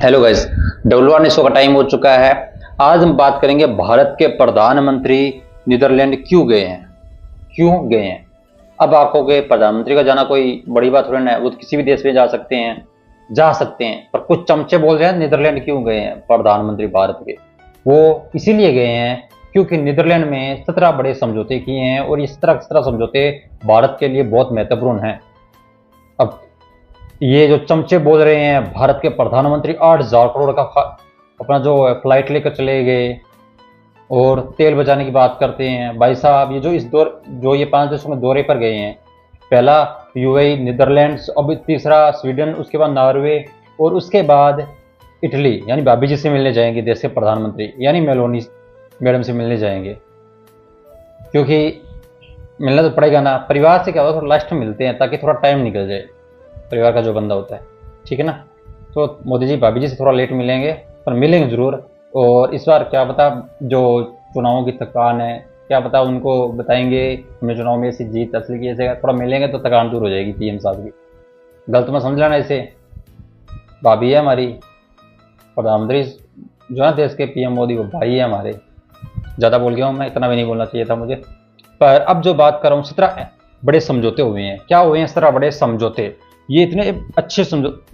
Hello guys, W show का time हो चुका है। आज हम बात करेंगे भारत के प्रधानमंत्री नीदरलैंड क्यों गए हैं। अब आपको के प्रधानमंत्री का जाना कोई बड़ी बात थोड़ी ना है, वो तो किसी भी देश में जा सकते हैं, पर कुछ चमचे बोल रहे हैं नीदरलैंड क्यों गए हैं प्रधानमंत्री भारत के। वो इसीलिए गए हैं क्योंकि नीदरलैंड में 17 बड़े समझौते किए हैं और ये 17 समझौते भारत के लिए बहुत महत्वपूर्ण हैं। अब ये जो चमचे बोल रहे हैं भारत के प्रधानमंत्री 8,000 करोड़ का अपना जो फ्लाइट लेकर चले गए और तेल बचाने की बात करते हैं। भाई साहब, ये ये 5 देशों में दौरे पर गए हैं, पहला यूएई, नीदरलैंड्स, अब तीसरा स्वीडन, उसके बाद नॉर्वे और उसके बाद इटली, यानी भाभी जी से मिलने जाएंगे देश के प्रधानमंत्री, यानी मेलोनी मैडम से मिलने जाएंगे। क्योंकि मिलना तो पड़ेगा ना, परिवार से क्या होता है थोड़ा लास्ट में मिलते हैं ताकि थोड़ा टाइम निकल जाए परिवार का जो बंदा होता है, ठीक है ना। तो मोदी जी भाभी जी से थोड़ा लेट मिलेंगे, पर मिलेंगे ज़रूर। और इस बार क्या पता जो चुनावों की थकान है, क्या पता उनको बताएंगे हमने चुनाव में ऐसी जीत हासिल की, ऐसे थोड़ा मिलेंगे तो थकान दूर हो जाएगी पीएम साहब की। गलत मत समझ लेना, ऐसे भाभी है हमारी, प्रधानमंत्री जो है देश के पीएम मोदी, वो भाई है हमारे। ज़्यादा बोल गया हूँ मैं, इतना भी नहीं बोलना चाहिए था मुझे। पर अब जो बात कर रहा हूँ, 17 बड़े समझौते हुए हैं। क्या हुए हैं 17 बड़े समझौते? ये इतने अच्छे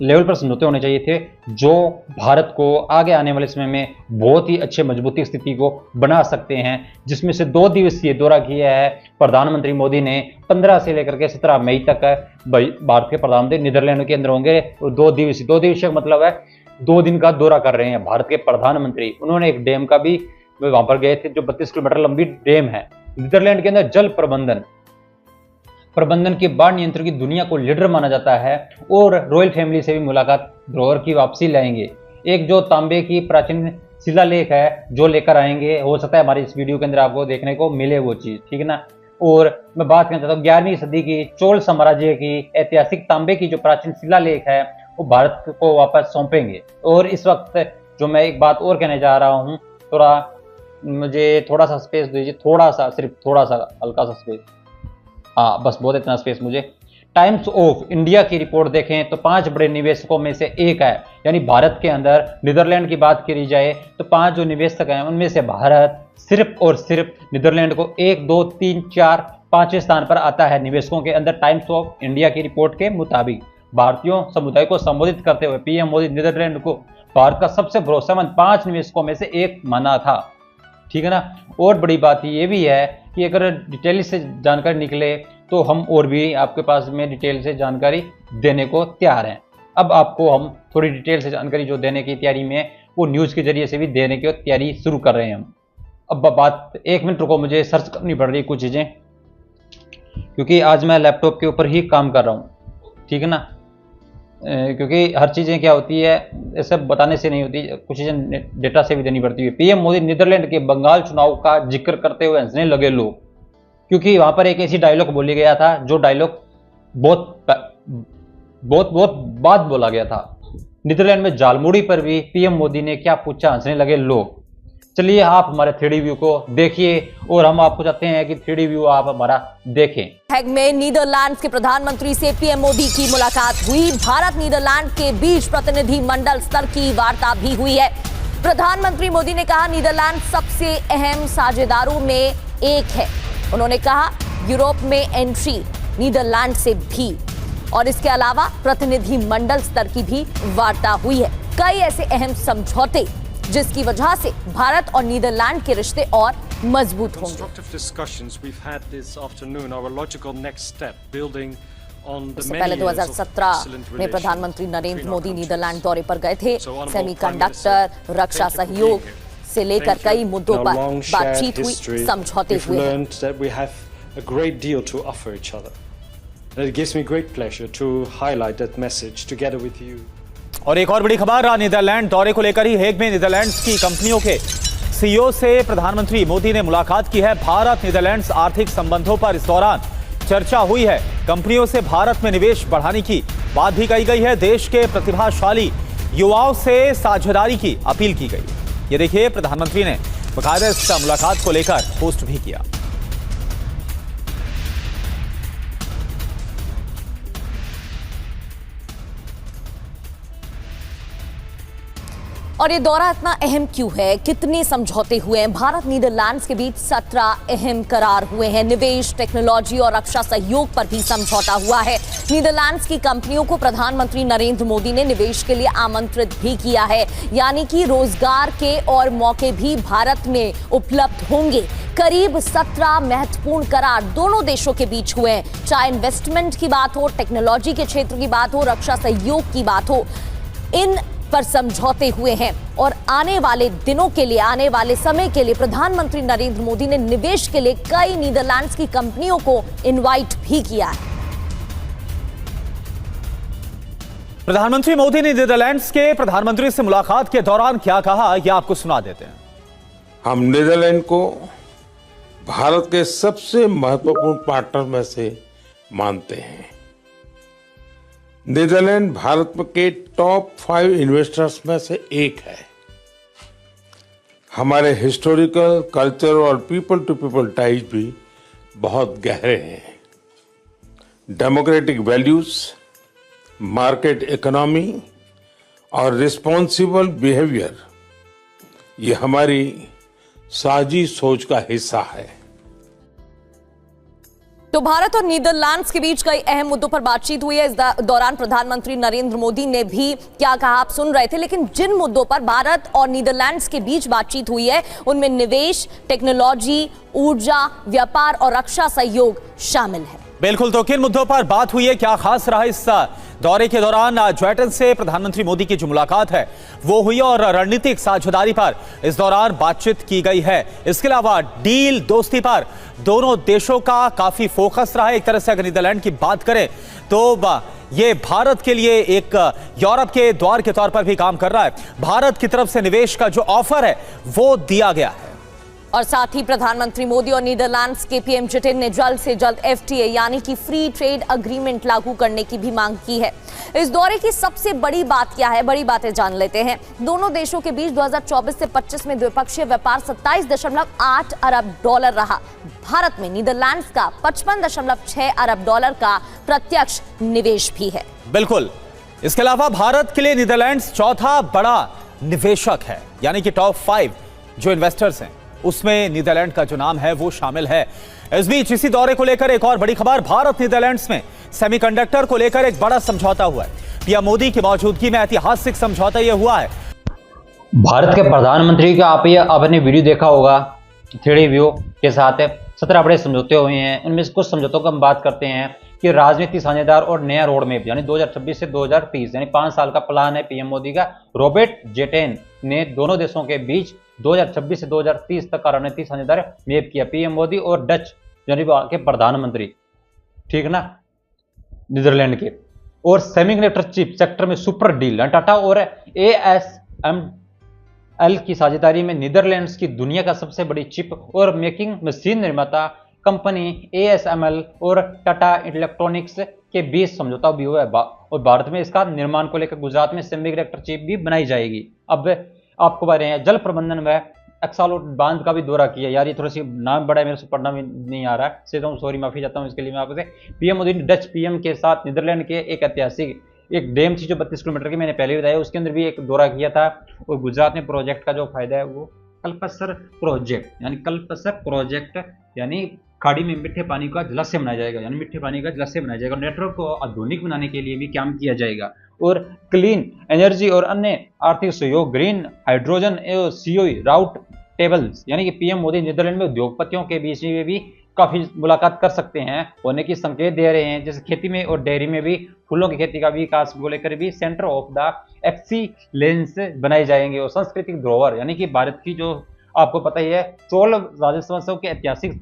लेवल पर समझौते होने चाहिए थे जो भारत को आगे आने वाले समय में बहुत ही अच्छे मजबूती स्थिति को बना सकते हैं, जिसमें से 2 दिवसीय दौरा किया है प्रधानमंत्री मोदी ने। 15 से लेकर के 17 मई तक भारत के प्रधानमंत्री नीदरलैंड के अंदर होंगे। 2 दिवसीय का मतलब है 2 दिन का दौरा कर रहे हैं भारत के प्रधानमंत्री। उन्होंने एक डैम का भी वहां पर गए थे जो 32 किलोमीटर लंबी डैम है। नीदरलैंड के अंदर जल प्रबंधन के बाढ़ नियंत्रण की दुनिया को लीडर माना जाता है। और रॉयल फैमिली से भी मुलाकात, धरोहर की वापसी लाएंगे। एक जो तांबे की प्राचीन शिलालेख है जो लेकर आएंगे, हो सकता है हमारी इस वीडियो के अंदर आपको देखने को मिले वो चीज, ठीक है ना। और मैं बात करना चाहता हूँ 11वीं सदी की चोल साम्राज्य की ऐतिहासिक तांबे की जो प्राचीन शिलालेख है वो भारत को वापस सौंपेंगे। और इस वक्त जो मैं एक बात और कहने जा रहा हूँ, मुझे थोड़ा सा स्पेस दीजिए, सिर्फ थोड़ा सा हल्का सा स्पेस। हाँ बस, बहुत इतना स्पेस मुझे। टाइम्स ऑफ इंडिया की रिपोर्ट देखें तो 5 बड़े निवेशकों में से एक है, यानी भारत के अंदर नीदरलैंड की बात करी जाए तो 5 जो निवेशक हैं उनमें से भारत सिर्फ और सिर्फ नीदरलैंड को 1, 2, 3, 4, 5वें स्थान पर आता है निवेशकों के अंदर। टाइम्स ऑफ इंडिया की रिपोर्ट के मुताबिक भारतीयों समुदाय को संबोधित करते हुए पीएम मोदी नीदरलैंड को भारत का सबसे भरोसेमंद 5 निवेशकों में से एक माना था, ठीक है ना। और बड़ी बात ये भी है कि अगर डिटेल से जानकारी निकले तो हम और भी आपके पास में डिटेल से जानकारी देने को तैयार हैं। अब आपको हम थोड़ी डिटेल से जानकारी जो देने की तैयारी में, वो न्यूज़ के जरिए से भी देने की तैयारी शुरू कर रहे हैं हम। अब बात 1 मिनट रुको, मुझे सर्च करनी पड़ रही कुछ चीज़ें, क्योंकि आज मैं लैपटॉप के ऊपर ही काम कर रहा हूँ, ठीक है ना। क्योंकि हर चीज़ें क्या होती है ऐसे बताने से नहीं होती, कुछ चीज़ें डेटा से भी देनी पड़ती है। पीएम मोदी नीदरलैंड के बंगाल चुनाव का जिक्र करते हुए हंसने लगे लोग, क्योंकि वहां पर एक ऐसी डायलॉग बोली गया था जो डायलॉग बहुत बात बोला गया था। नीदरलैंड में झालमुड़ी पर भी पीएम मोदी ने क्या पूछा, हंसने लगे लोग। चलिए आप हमारे 3D व्यू को देखिए और हम आपको चाहते हैं कि 3D व्यू आप हमारा देखें। हैग में नीदरलैंड के प्रधानमंत्री से पीएम मोदी की मुलाकात हुई। भारत नीदरलैंड के बीच प्रतिनिधि मंडल स्तर की वार्ता भी हुई है। प्रधानमंत्री मोदी ने कहा नीदरलैंड सबसे अहम साझेदारों में एक है। उन्होंने कहा यूरोप में एंट्री नीदरलैंड से भी, और इसके अलावा प्रतिनिधि मंडल स्तर की भी वार्ता हुई है। कई ऐसे अहम समझौते जिसकी वजह से भारत और नीदरलैंड के रिश्ते और मजबूत होंगे। इससे पहले 2017 में प्रधानमंत्री नरेंद्र मोदी नीदरलैंड दौरे पर गए थे। सेमीकंडक्टर, रक्षा सहयोग से लेकर कई मुद्दों पर बातचीत हुई, समझौते हुए। और एक और बड़ी खबर, नीदरलैंड दौरे को लेकर ही हेग में नीदरलैंड्स की कंपनियों के सीईओ से प्रधानमंत्री मोदी ने मुलाकात की है। भारत नीदरलैंड्स आर्थिक संबंधों पर इस दौरान चर्चा हुई है। कंपनियों से भारत में निवेश बढ़ाने की बात भी कही गई है। देश के प्रतिभाशाली युवाओं से साझेदारी की अपील की गई। ये देखिए, प्रधानमंत्री ने बाकायदा इस मुलाकात को लेकर पोस्ट भी किया। और ये दौरा इतना अहम क्यों है? कितने समझौते हुए हैं? भारत नीदरलैंड्स के बीच 17 अहम करार हुए हैं। निवेश, टेक्नोलॉजी और रक्षा सहयोग पर भी समझौता हुआ है। नीदरलैंड्स की कंपनियों को प्रधानमंत्री नरेंद्र मोदी ने निवेश के लिए आमंत्रित भी किया है, यानी कि रोजगार के और मौके भी भारत में उपलब्ध होंगे। करीब 17 महत्वपूर्ण करार दोनों देशों के बीच हुए हैं, चाहे इन्वेस्टमेंट की बात हो, टेक्नोलॉजी के क्षेत्र की बात हो, रक्षा सहयोग की बात हो, इन पर समझौते हुए हैं। और आने वाले दिनों के लिए, आने वाले समय के लिए प्रधानमंत्री नरेंद्र मोदी ने निवेश के लिए कई नीदरलैंड्स की कंपनियों को इनवाइट भी किया है। प्रधानमंत्री मोदी ने नीदरलैंड्स के प्रधानमंत्री से मुलाकात के दौरान क्या कहा, यह आपको सुना देते हैं। हम नीदरलैंड को भारत के सबसे महत्वपूर्ण पार्टनर में से मानते हैं। नीदरलैंड भारत के टॉप 5 इन्वेस्टर्स में से एक है। हमारे हिस्टोरिकल, कल्चर और पीपल टू पीपल टाइज भी बहुत गहरे हैं। डेमोक्रेटिक वैल्यूज, मार्केट इकोनॉमी और रिस्पॉन्सिबल बिहेवियर, ये हमारी साझी सोच का हिस्सा है। तो भारत और नीदरलैंड्स के बीच कई अहम मुद्दों पर बातचीत हुई है। इस दौरान प्रधानमंत्री नरेंद्र मोदी ने भी क्या कहा आप सुन रहे थे, लेकिन जिन मुद्दों पर भारत और नीदरलैंड्स के बीच बातचीत हुई है उनमें निवेश, टेक्नोलॉजी, ऊर्जा, व्यापार और रक्षा सहयोग शामिल है। बिल्कुल, तो किन मुद्दों पर बात हुई है, क्या खास रहा इस दौरे के दौरान? ज्वेटन से प्रधानमंत्री मोदी की जो मुलाकात है वो हुई और रणनीतिक साझेदारी पर इस दौरान बातचीत की गई है। इसके अलावा डील, दोस्ती पर दोनों देशों का काफी फोकस रहा है। एक तरह से अगर नीदरलैंड की बात करें तो ये भारत के लिए एक यूरोप के द्वार के तौर पर भी काम कर रहा है। भारत की तरफ से निवेश का जो ऑफर है वो दिया गया है। और साथ ही प्रधानमंत्री मोदी और नीदरलैंड्स के पीएम जेटेन ने जल्द से जल्द FTA यानी कि फ्री ट्रेड अग्रीमेंट लागू करने की भी मांग की है। इस दौरे की सबसे बड़ी बात क्या है, बड़ी बातें जान लेते हैं। दोनों देशों के बीच 2024 से 25 में द्विपक्षीय व्यापार 27.8 अरब डॉलर रहा। भारत में नीदरलैंड्स का 55.6 अरब डॉलर का प्रत्यक्ष निवेश भी है। बिल्कुल, इसके अलावा भारत के लिए नीदरलैंड्स चौथा बड़ा निवेशक है, यानी कि टॉप 5 जो इन्वेस्टर्स हैं उसमें नीदरलैंड का जो नाम है वो शामिल है। इस बीच इसी दौरे को लेकर एक और बड़ी खबर, भारत नीदरलैंड्स में सेमीकंडक्टर को लेकर एक बड़ा समझौता हुआ है। पीएम मोदी की मौजूदगी में ऐतिहासिक समझौता यह हुआ है। भारत के प्रधानमंत्री का आपने वीडियो देखा होगा 3D व्यू के साथ 17 बड़े समझौते हुए हैं। उनमें से कुछ समझौतों की हम बात करते हैं कि राजनीतिक साझेदार और नया रोड मैप यानी 2026 से 2030 यानी 5 साल का प्लान है पीएम मोदी का। रॉबर्ट जेटेन ने दोनों देशों के बीच 2026 से 2030 तक का रणनीतिक साझेदार मैप किया। पीएम मोदी और डच यानी के प्रधानमंत्री, ठीक ना, नीदरलैंड के। और सेमीकंडक्टर चिप सेक्टर में सुपर डील टाटा और ASML की साझेदारी में नीदरलैंड्स की दुनिया का सबसे बड़ी चिप और मेकिंग मशीन निर्माता कंपनी ASML और टाटा इलेक्ट्रॉनिक्स के बीच समझौता भी हुआ है। और भारत में इसका निर्माण को लेकर गुजरात में सेमीकंडक्टर चिप भी बनाई जाएगी। अब आपको बता रहे हैं जल प्रबंधन में एक्सालोट बांध का भी दौरा किया। यार ये थोड़ा सी नाम बड़ा है, मेरे से पढ़ना भी नहीं आ रहा है, से तो सॉरी, माफी चाहता हूँ इसके लिए मैं आपसे। पीएम मोदी ने डच पीएम के साथ नीदरलैंड के एक ऐतिहासिक एक डैम थी जो 32 किलोमीटर की, मैंने पहले बताया, उसके अंदर भी एक दौरा किया था। और गुजरात में प्रोजेक्ट का जो फायदा है वो कल्पसर प्रोजेक्ट यानी खाड़ी में मीठे पानी का जलाशय बनाया जाएगा, यानी मीठे पानी का जलाशय बनाया जाएगा। नेटवर्क को आधुनिक बनाने के लिए भी काम किया जाएगा। और क्लीन एनर्जी और अन्य आर्थिक सहयोग, ग्रीन हाइड्रोजन एवं COE राउट टेबल्स, यानी कि पीएम मोदी नीदरलैंड में उद्योगपतियों के बीच में भी काफी मुलाकात कर सकते हैं होने की संकेत दे रहे हैं। जैसे खेती में और डेयरी में भी फूलों की खेती का विकास को लेकर भी सेंटर ऑफ द एक्सीलेंस बनाए जाएंगे। और सांस्कृतिक धरोहर यानी कि भारत की जो आपको पता ही है चोल राजवंशों के ऐतिहासिक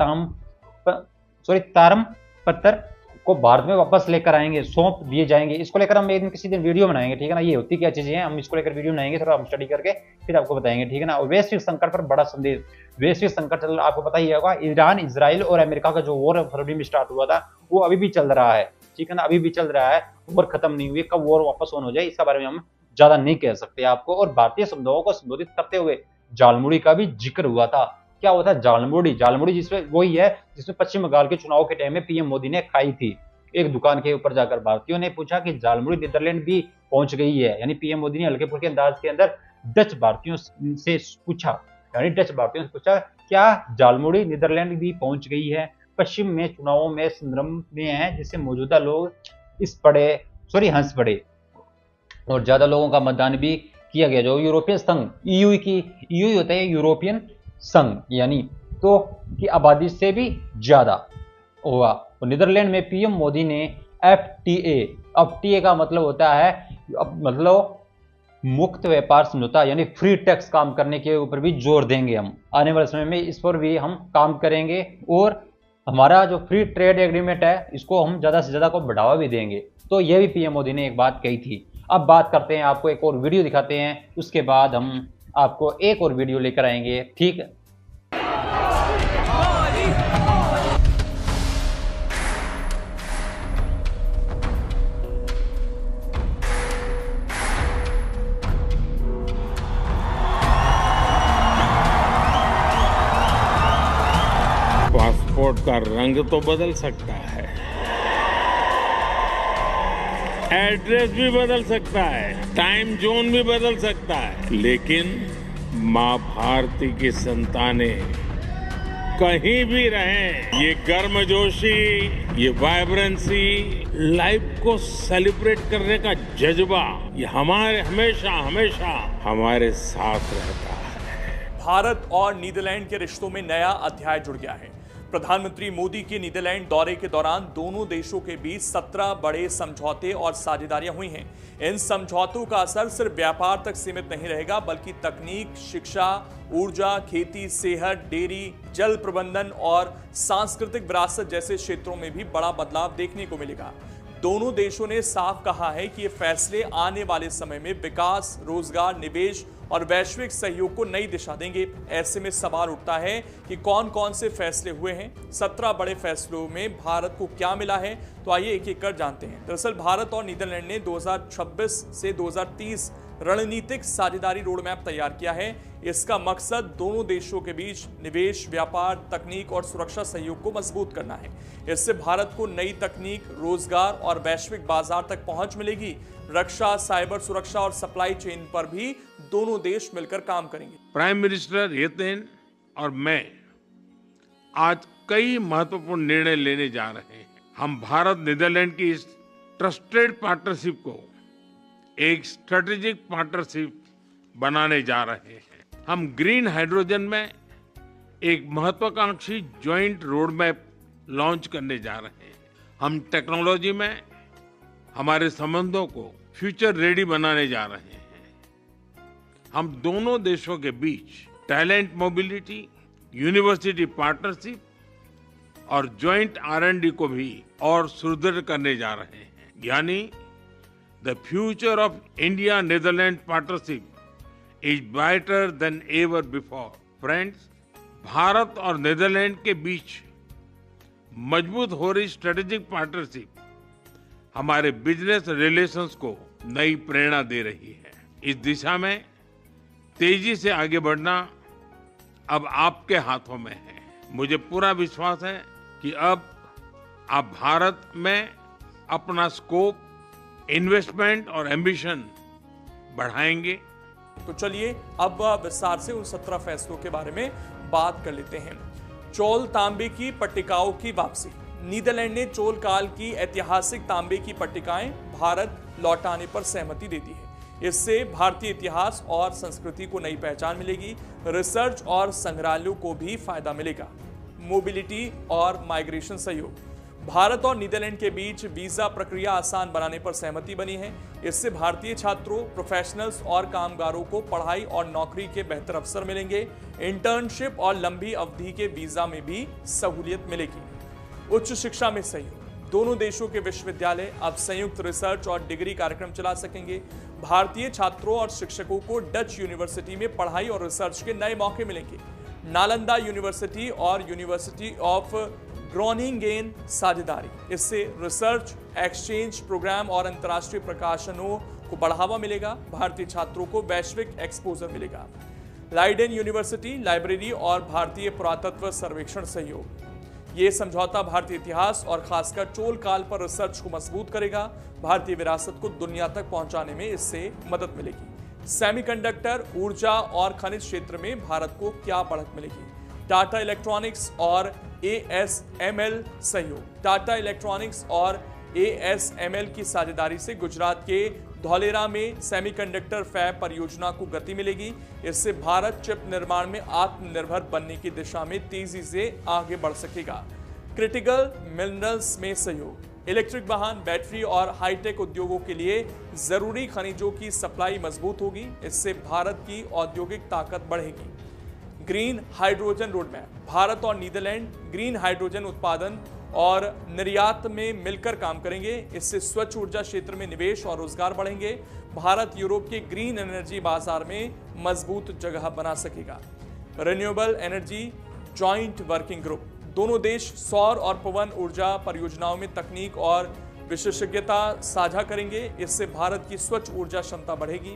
तारम पत्थर को भारत में वापस लेकर आएंगे, सौंप दिए जाएंगे। इसको लेकर हम एक दिन किसी दिन वीडियो बनाएंगे, ठीक है ना। ये होती क्या चीजें हैं, हम इसको लेकर वीडियो बनाएंगे, थोड़ा हम स्टडी करके फिर आपको बताएंगे, ठीक है ना। और वैश्विक संकट पर बड़ा संदेश, वैश्विक संकट चल, आपको पता ही होगा ईरान, इजराइल और अमेरिका का जो वॉर फरवरी में स्टार्ट हुआ था वो अभी भी चल रहा है, ठीक है ना, अभी भी चल रहा है, वॉर खत्म नहीं हुई। कब वॉर वापस ऑन हो जाए इसके बारे में हम ज्यादा नहीं कह सकते आपको। और भारतीय समुदायों को संबोधित करते हुए जालमुड़ी का भी जिक्र हुआ था। क्या होता है जालमुड़ी जिसमें वही है जिसमें पश्चिम बंगाल के चुनाव के टाइम में पीएम मोदी ने खाई थी। एक दुकान के ऊपर जाकर भारतीयों ने पूछा कि जालमुड़ी नीदरलैंड भी पहुंच गई है, यानी पीएम मोदी ने हल्के फुल्के अंदाज के अंदर डच भारतीयों से पूछा, यानी डच भारतीयों से पूछा क्या झालमुड़ी नीदरलैंड भी पहुंच गई है? पश्चिम में चुनावों में संग्राम में है जिससे मौजूदा लोग हंस पड़े और ज्यादा लोगों का मतदान भी किया गया। जो यूरोपियन संघ ईयू होता है यूरोपियन संघ, यानी तो की आबादी से भी ज्यादा हुआ। तो नीदरलैंड में पीएम मोदी ने एफटीए का मतलब होता है मतलब मुक्त व्यापार समझौता, यानी फ्री टैक्स काम करने के ऊपर भी जोर देंगे। हम आने वाले समय में इस पर भी हम काम करेंगे और हमारा जो फ्री ट्रेड एग्रीमेंट है इसको हम ज्यादा से ज्यादा को बढ़ावा भी देंगे। तो यह भी पीएम मोदी ने एक बात कही थी। अब बात करते हैं, आपको एक और वीडियो दिखाते हैं, उसके बाद हम आपको एक और वीडियो लेकर आएंगे, ठीक है। पासपोर्ट का रंग तो बदल सकता है, एड्रेस भी बदल सकता है, टाइम जोन भी बदल सकता है, लेकिन माँ भारती की संतानें कहीं भी रहें, ये गर्मजोशी, ये वाइब्रेंसी, लाइफ को सेलिब्रेट करने का जज्बा, ये हमारे हमेशा हमेशा हमारे साथ रहता है। भारत और नीदरलैंड के रिश्तों में नया अध्याय जुड़ गया है। प्रधानमंत्री मोदी के नीदरलैंड दौरे के दौरान दोनों देशों के बीच 17 बड़े समझौते और साझेदारियां हुई हैं। इन समझौतों का असर सिर्फ व्यापार तक सीमित नहीं रहेगा, बल्कि तकनीक, शिक्षा, ऊर्जा, खेती, सेहत, डेयरी, जल प्रबंधन और सांस्कृतिक विरासत जैसे क्षेत्रों में भी बड़ा बदलाव देखने को मिलेगा। दोनों देशों ने साफ कहा है कि ये फैसले आने वाले समय में विकास, रोजगार, निवेश और वैश्विक सहयोग को नई दिशा देंगे। ऐसे में सवाल उठता है कि कौन कौन से फैसले हुए हैं। 17 बड़े फैसलों में भारत को क्या मिला है, तो आइए एक एक कर जानते हैं। दरअसल भारत और नीदरलैंड ने 2026 से 2030 रणनीतिक साझेदारी रोड मैप तैयार किया है। इसका मकसद दोनों देशों के बीच निवेश, व्यापार, तकनीक और सुरक्षा सहयोग को मजबूत करना है। इससे भारत को नई तकनीक, रोजगार और वैश्विक बाजार तक पहुंच मिलेगी। रक्षा, साइबर सुरक्षा और सप्लाई चेन पर भी दोनों देश मिलकर काम करेंगे। प्राइम मिनिस्टर येतेन और मैं आज कई महत्वपूर्ण निर्णय लेने जा रहे हैं। हम भारत नीदरलैंड की इस ट्रस्टेड पार्टनरशिप को एक स्ट्रेटेजिक पार्टनरशिप बनाने जा रहे हैं। हम ग्रीन हाइड्रोजन में एक महत्वाकांक्षी ज्वाइंट रोड मैप लॉन्च करने जा रहे हैं। हम टेक्नोलॉजी में हमारे संबंधों को फ्यूचर रेडी बनाने जा रहे हैं। हम दोनों देशों के बीच टैलेंट मोबिलिटी, यूनिवर्सिटी पार्टनरशिप और ज्वाइंट R&D को भी और सुदृढ़ करने जा रहे हैं। यानी the future of India Netherland partnership is brighter than ever before. Friends, Bharat और नीदरलैंड के बीच मजबूत हो रही स्ट्रेटेजिक पार्टनरशिप हमारे बिजनेस रिलेशंस को नई प्रेरणा दे रही है। इस दिशा में तेजी से आगे बढ़ना अब आपके हाथों में है। मुझे पूरा विश्वास है कि अब आप भारत में अपना स्कोप, इन्वेस्टमेंट और एम्बिशन बढ़ाएंगे। तो चलिए अब विस्तार से उन 17 फैसलों के बारे में बात कर लेते हैं। चोल तांबे की पट्टिकाओं की वापसी। नीदरलैंड ने चोल काल की ऐतिहासिक तांबे की पट्टिकाएं भारत लौटाने पर सहमति दे दी है। इससे भारतीय इतिहास और संस्कृति को नई पहचान मिलेगी। रिसर्च और संग्रहालयों को भी फायदा मिलेगा। मोबिलिटी और माइग्रेशन सहयोग। भारत और नीदरलैंड के बीच वीजा प्रक्रिया आसान बनाने पर सहमति बनी है। इससे भारतीय छात्रों, प्रोफेशनल्स और कामगारों को पढ़ाई और नौकरी के बेहतर अवसर मिलेंगे। इंटर्नशिप और लंबी अवधि के वीजा में भी सहूलियत मिलेगी। उच्च शिक्षा में सहयोग। दोनों देशों के विश्वविद्यालय अब संयुक्त रिसर्च और डिग्री कार्यक्रम चला सकेंगे। भारतीय छात्रों और शिक्षकों को डच यूनिवर्सिटी में पढ़ाई और रिसर्च के नए मौके मिलेंगे। नालंदा यूनिवर्सिटी और यूनिवर्सिटी ऑफ ग्रोनिंगेन साझेदारी। इससे रिसर्च, एक्सचेंज प्रोग्राम और अंतर्राष्ट्रीय प्रकाशनों को बढ़ावा मिलेगा। भारतीय छात्रों को वैश्विक एक्सपोजर मिलेगा। लाइडेन यूनिवर्सिटी, लाइब्रेरी और भारतीय पुरातत्व सर्वेक्षण सहयोग। ये समझौता भारतीय इतिहास और खासकर चोल काल पर रिसर्च को मजबूत करेगा। भारतीय विरासत को दुनिया तक पहुंचाने में इससे मदद मिलेगी। सेमीकंडक्टर, ऊर्जा और खनिज क्षेत्र में भारत को क्या बढ़त मिलेगी? टाटा इलेक्ट्रॉनिक्स और ASML सहयोग। टाटा इलेक्ट्रॉनिक्स और ASML की साझेदारी से गुजरात के धौलेरा में सेमीकंडक्टर फैब परियोजना को गति मिलेगी। इससे भारत चिप निर्माण में आत्मनिर्भर बनने की दिशा में तेजी से आगे बढ़ सकेगा। क्रिटिकल मिनरल्स में सहयोग। इलेक्ट्रिक वाहन, बैटरी और हाईटेक उद्योगों के लिए जरूरी खनिजों की सप्लाई मजबूत होगी। इससे भारत की औद्योगिक ताकत बढ़ेगी। Green hydrogen roadmap. भारत और नीदरलैंड ग्रीन हाइड्रोजन उत्पादन और निर्यात में मिलकर काम करेंगे। इससे स्वच्छ ऊर्जा क्षेत्र में निवेश और रोजगार बढ़ेंगे। भारत यूरोप के ग्रीन एनर्जी बाजार में मजबूत जगह बना सकेगा। Renewable energy joint working group. दोनों देश सौर और पवन ऊर्जा परियोजनाओं में तकनीक और विशेषज्ञता साझा करेंगे। इससे भारत की स्वच्छ ऊर्जा क्षमता बढ़ेगी।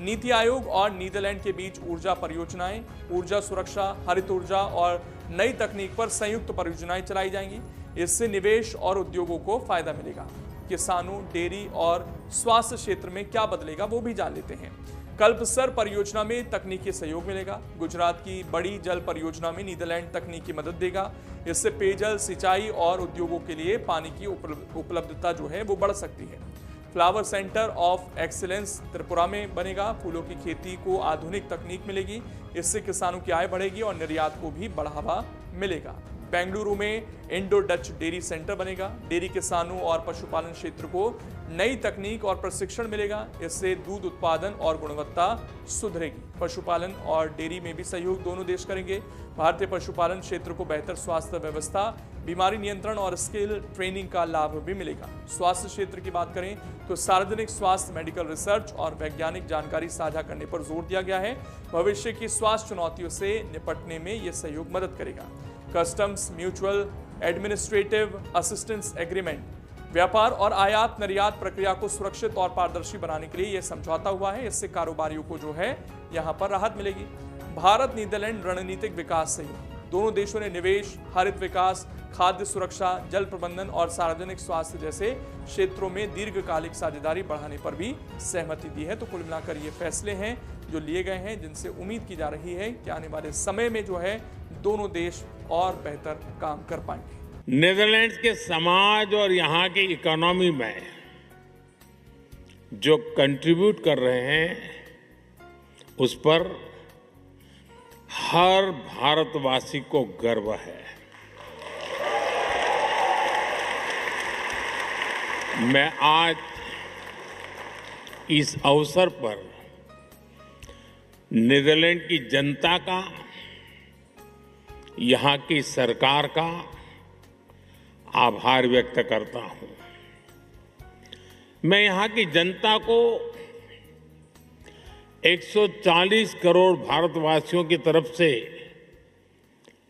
नीति आयोग और नीदरलैंड के बीच ऊर्जा परियोजनाएं, ऊर्जा सुरक्षा, हरित ऊर्जा और नई तकनीक पर संयुक्त परियोजनाएं चलाई जाएंगी। इससे निवेश और उद्योगों को फायदा मिलेगा। किसानों, डेयरी और स्वास्थ्य क्षेत्र में क्या बदलेगा वो भी जान लेते हैं। कल्पसर परियोजना में तकनीकी सहयोग मिलेगा। गुजरात की बड़ी जल परियोजना में नीदरलैंड तकनीकी मदद देगा। इससे पेयजल, सिंचाई और उद्योगों के लिए पानी की उपलब्धता जो है वो बढ़ सकती है। Flower centre of excellence Tripura में बनेगा। फूलों की खेती को आधुनिक तकनीक मिलेगी। इससे किसानों की आय बढ़ेगी और निर्यात को भी बढ़ावा मिलेगा। बेंगलुरु में इंडो डच डेयरी सेंटर बनेगा। डेयरी किसानों और पशुपालन क्षेत्र को नई तकनीक और प्रशिक्षण मिलेगा। इससे दूध उत्पादन और गुणवत्ता सुधरेगी। पशुपालन और डेयरी में भी सहयोग दोनों देश करेंगे। भारतीय पशुपालन क्षेत्र को बेहतर स्वास्थ्य व्यवस्था, बीमारी नियंत्रण और स्किल ट्रेनिंग का लाभ भी मिलेगा। स्वास्थ्य क्षेत्र की बात करें तो सार्वजनिक स्वास्थ्य, मेडिकल रिसर्च और वैज्ञानिक जानकारी साझा करने पर जोर दिया गया है। भविष्य की स्वास्थ्य चुनौतियों से निपटने में यह सहयोग मदद करेगा। Customs mutual administrative assistance agreement. व्यापार और आयात निर्यात प्रक्रिया को सुरक्षित और पारदर्शी बनाने के लिए यह समझौता हुआ है। इससे कारोबारियों को जो है यहां पर राहत मिलेगी। भारत नीदरलैंड रणनीतिक विकास सहयोग। दोनों देशों ने निवेश, हरित विकास, खाद्य सुरक्षा, जल प्रबंधन और सार्वजनिक स्वास्थ्य जैसे क्षेत्रों में दीर्घकालिक साझेदारी बढ़ाने पर भी सहमति दी है। तो कुल मिलाकर ये फैसले हैं जो लिए गए हैं, जिनसे उम्मीद की जा रही है कि आने वाले समय में जो है दोनों देश और बेहतर काम कर पाएंगे। नीदरलैंड्स के समाज और यहाँ की इकोनॉमी में जो कंट्रीब्यूट कर रहे हैं उस पर हर भारतवासी को गर्व है। मैं आज इस अवसर पर नीदरलैंड की जनता का, यहाँ की सरकार का आभार व्यक्त करता हूं। मैं यहाँ की जनता को 140 करोड़ भारतवासियों की तरफ से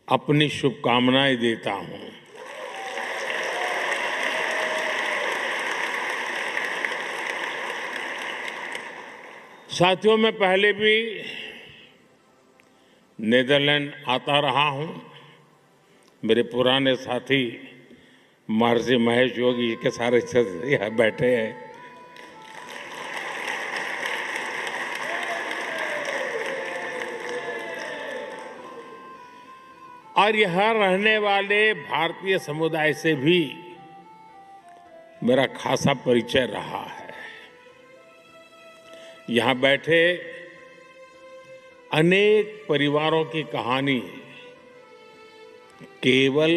अपनी शुभकामनाएं देता हूं। साथियों, मैं पहले भी नीदरलैंड आता रहा हूं। मेरे पुराने साथी महर्षि महेश योगी के सारे यहाँ बैठे हैं। और यहाँ रहने वाले भारतीय समुदाय से भी मेरा खासा परिचय रहा है। यहाँ बैठे अनेक परिवारों की कहानी केवल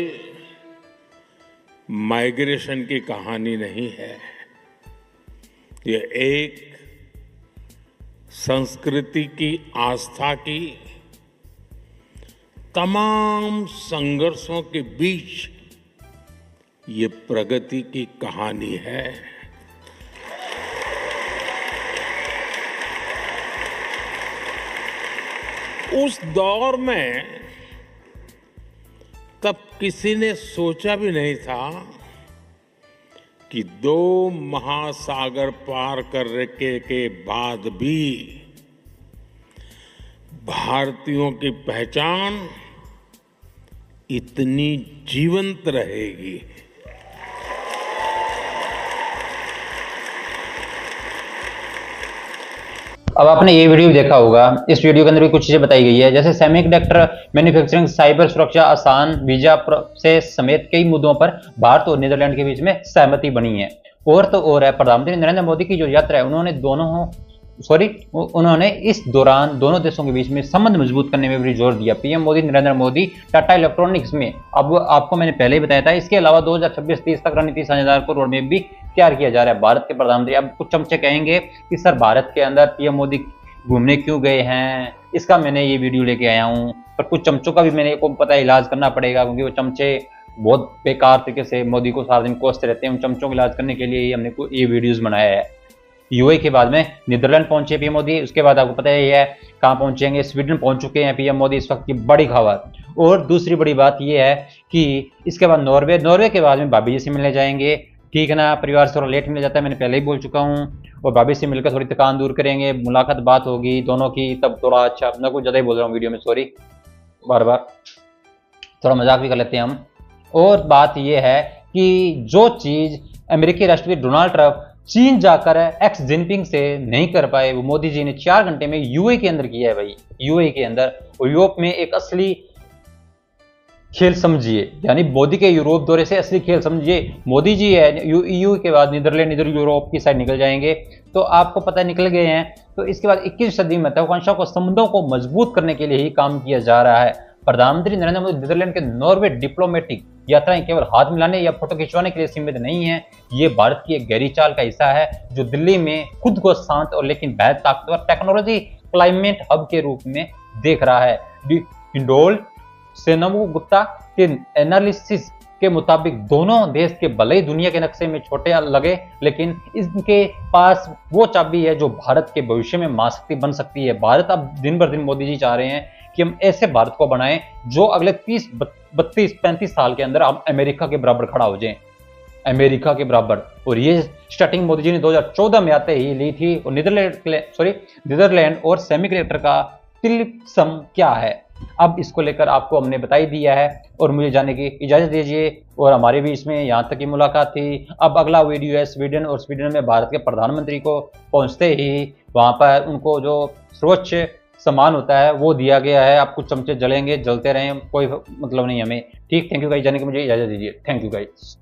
माइग्रेशन की कहानी नहीं है। ये एक संस्कृति की, आस्था की, तमाम संघर्षों के बीच ये प्रगति की कहानी है। उस दौर में तब किसी ने सोचा भी नहीं था कि 2 महासागर पार करने के बाद भी भारतीयों की पहचान इतनी जीवंत रहेगी। अब आपने ये वीडियो देखा होगा, इस वीडियो के अंदर भी कुछ चीजें बताई गई है, जैसे सेमीकंडक्टर मैन्युफैक्चरिंग, साइबर सुरक्षा, आसान वीजा प्रोसेस समेत कई मुद्दों पर भारत और नीदरलैंड के बीच में सहमति बनी है। और तो और है, प्रधानमंत्री नरेंद्र मोदी की जो यात्रा है, उन्होंने इस दौरान दोनों देशों के बीच में संबंध मजबूत करने में भी जोर दिया। पीएम मोदी नरेंद्र मोदी टाटा इलेक्ट्रॉनिक्स में, अब आपको मैंने पहले ही बताया था, इसके अलावा 2026-30 तक रणनीति साझेदार को रोड मैप भी तैयार किया जा रहा है। भारत के प्रधानमंत्री, अब कुछ चमचे कहेंगे कि सर भारत के अंदर पीएम मोदी घूमने क्यों गए हैं, इसका मैंने ये वीडियो लेके आया हूँ। पर कुछ चमचों का भी मैंने को पता है इलाज करना पड़ेगा, क्योंकि वो चमचे बहुत बेकार तरीके से मोदी को सारा दिन कोसते रहते हैं। उन चमचों का इलाज करने के लिए ही हमने ये वीडियोस बनाया है। यूएई के बाद में नीदरलैंड पहुंचे पीएम मोदी, उसके बाद आपको पता ही है कहाँ पहुंचेंगे, स्वीडन पहुंच चुके हैं पीएम मोदी, इस वक्त की बड़ी खबर। और दूसरी बड़ी बात यह है कि इसके बाद नॉर्वे के बाद में भाभी जी से मिलने जाएंगे, ठीक है ना। परिवार से थोड़ा लेट मिल जाता है, मैंने पहले ही बोल चुका हूँ। और भाभी से मिलकर थोड़ी थकान दूर करेंगे, मुलाकात बात होगी दोनों की, तब थोड़ा अच्छा, मैं कुछ ज़्यादा ही बोल रहा हूँ वीडियो में, सॉरी, बार बार थोड़ा मजाक भी कर लेते हैं हम। और बात यह है कि जो चीज़ अमेरिकी राष्ट्रपति डोनाल्ड ट्रंप चीन जाकर एक्स जिनपिंग से नहीं कर पाए, वो मोदी जी ने 4 घंटे में यूएई के अंदर किया है भाई। यूएई के अंदर और यूरोप में एक असली खेल समझिए, यानी मोदी के यूरोप दौरे से असली खेल समझिए। मोदी जी है यूएई के बाद नीदरलैंड, इधर यूरोप की साइड निकल जाएंगे, तो आपको पता निकल गए हैं। तो इसके बाद 21वीं सदी में महत्वाकांक्षा को, संबंधों को मजबूत करने के लिए ही काम किया जा रहा है। प्रधानमंत्री नरेंद्र मोदी नीदरलैंड के नॉर्वे डिप्लोमेटिक यात्राएं केवल हाथ मिलाने या फोटो खिंचवाने के लिए सीमित नहीं है। ये भारत की एक गहरी चाल का हिस्सा है, जो दिल्ली में खुद को शांत और लेकिन बेहद ताकतवर टेक्नोलॉजी क्लाइमेट हब के रूप में देख रहा है। हिंडोल सेनगुप्ता के एनालिसिस के मुताबिक दोनों देश के भले ही दुनिया के नक्शे में छोटे लगे, लेकिन इनके पास वो चाबी है जो भारत के भविष्य में महाशक्ति बन सकती है। भारत अब दिन बर दिन मोदी जी चाह रहे हैं कि हम ऐसे भारत को बनाएं जो अगले 30, 32, 35 साल के अंदर हम अमेरिका के बराबर खड़ा हो जाएं, अमेरिका के बराबर। और ये स्टार्टिंग मोदी जी ने 2014 में आते ही ली थी। और नीदरलैंड और सेमीकंडक्टर का तिलिस्म क्या है, अब इसको लेकर आपको हमने बता ही दिया है। और मुझे जाने की इजाजत दीजिए। और हमारे बीच में यहाँ तक की मुलाकात थी। अब अगला वीडियो है स्वीडन, और स्वीडन में भारत के प्रधानमंत्री को पहुंचते ही वहां पर उनको जो सर्वोच्च सम्मान होता है वो दिया गया है। आप कुछ चमचे जलेंगे, जलते रहें, कोई मतलब नहीं हमें, ठीक। थैंक यू गाइस, जाने की मुझे इजाजत दीजिए। Thank you guys.